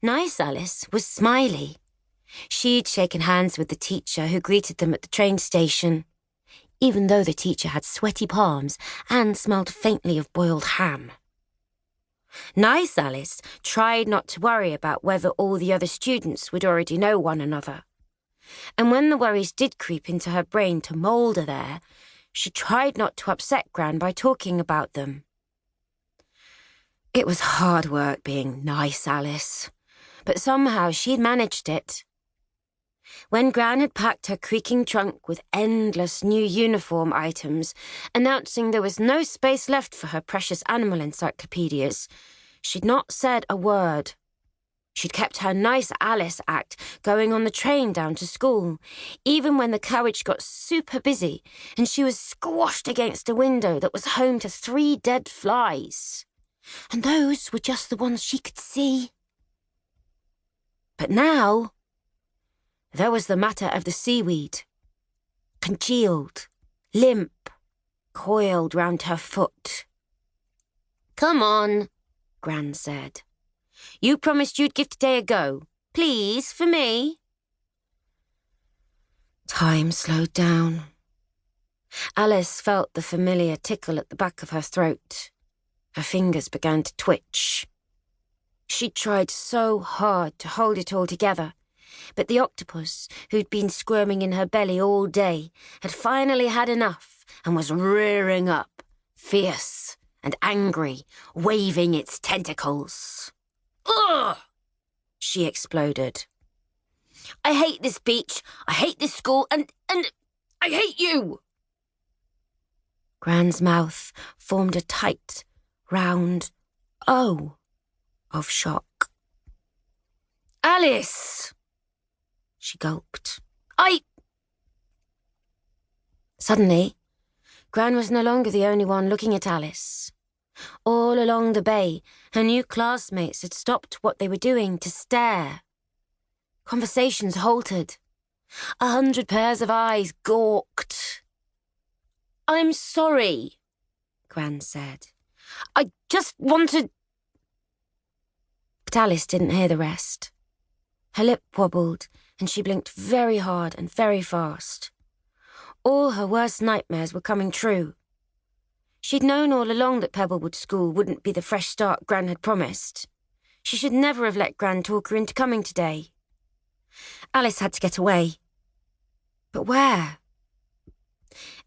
Nice Alice was smiley. She'd shaken hands with the teacher who greeted them at the train station, even though the teacher had sweaty palms and smelled faintly of boiled ham. Nice Alice tried not to worry about whether all the other students would already know one another. And when the worries did creep into her brain to moulder there, she tried not to upset Gran by talking about them. It was hard work being Nice Alice, but somehow she'd managed it. When Gran had packed her creaking trunk with endless new uniform items, announcing there was no space left for her precious animal encyclopedias, she'd not said a word. She'd kept her Nice Alice act going on the train down to school, even when the carriage got super busy and she was squashed against a window that was home to 3 dead flies. And those were just the ones she could see. But now, there was the matter of the seaweed. Congealed, limp, coiled round her foot. "Come on," Gran said. "You promised you'd give today a go. Please, for me." Time slowed down. Alice felt the familiar tickle at the back of her throat. Her fingers began to twitch. She tried so hard to hold it all together, but the octopus, who'd been squirming in her belly all day, had finally had enough and was rearing up, fierce and angry, waving its tentacles. "Ugh!" she exploded. "I hate this beach, I hate this school, and I hate you!" Gran's mouth formed a tight, round O of shock. "Alice!" she gulped. Suddenly, Gran was no longer the only one looking at Alice. All along the bay, her new classmates had stopped what they were doing to stare. Conversations halted. 100 pairs of eyes gawked. "I'm sorry," Gran said. "I just wanted—" But Alice didn't hear the rest. Her lip wobbled, and she blinked very hard and very fast. All her worst nightmares were coming true. She'd known all along that Pebblewood School wouldn't be the fresh start Gran had promised. She should never have let Gran talk her into coming today. Alice had to get away. But where?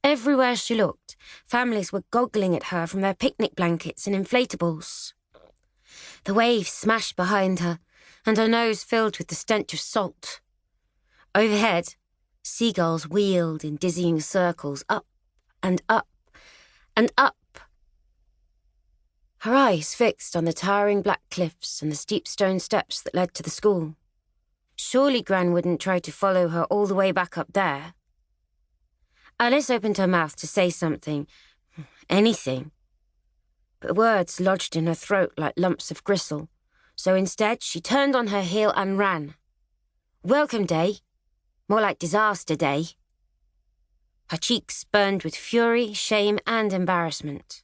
Everywhere she looked, families were goggling at her from their picnic blankets and inflatables. The waves smashed behind her, and her nose filled with the stench of salt. Overhead, seagulls wheeled in dizzying circles up and up and up. Her eyes fixed on the towering black cliffs and the steep stone steps that led to the school. Surely Gran wouldn't try to follow her all the way back up there. Alice opened her mouth to say something, anything. But words lodged in her throat like lumps of gristle, so instead she turned on her heel and ran. Welcome day. More like disaster day. Her cheeks burned with fury, shame, and embarrassment.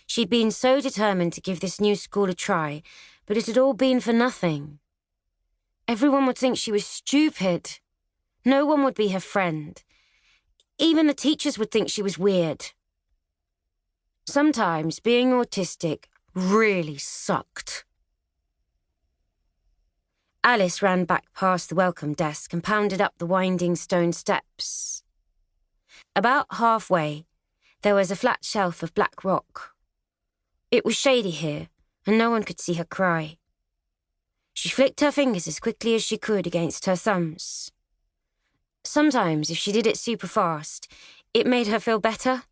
She'd been so determined to give this new school a try, but it had all been for nothing. Everyone would think she was stupid. No one would be her friend. Even the teachers would think she was weird. Sometimes being autistic really sucked. Alice ran back past the welcome desk and pounded up the winding stone steps. About halfway, there was a flat shelf of black rock. It was shady here, and no one could see her cry. She flicked her fingers as quickly as she could against her thumbs. Sometimes, if she did it super fast, it made her feel better.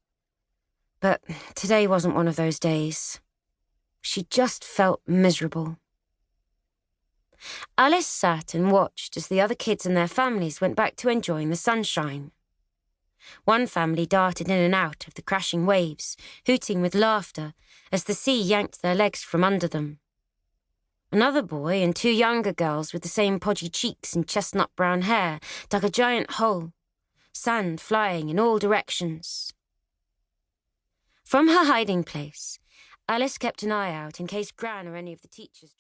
But today wasn't one of those days. She just felt miserable. Alice sat and watched as the other kids and their families went back to enjoying the sunshine. One family darted in and out of the crashing waves, hooting with laughter as the sea yanked their legs from under them. Another boy and 2 younger girls with the same podgy cheeks and chestnut brown hair dug a giant hole, sand flying in all directions. From her hiding place, Alice kept an eye out in case Gran or any of the teachers tried.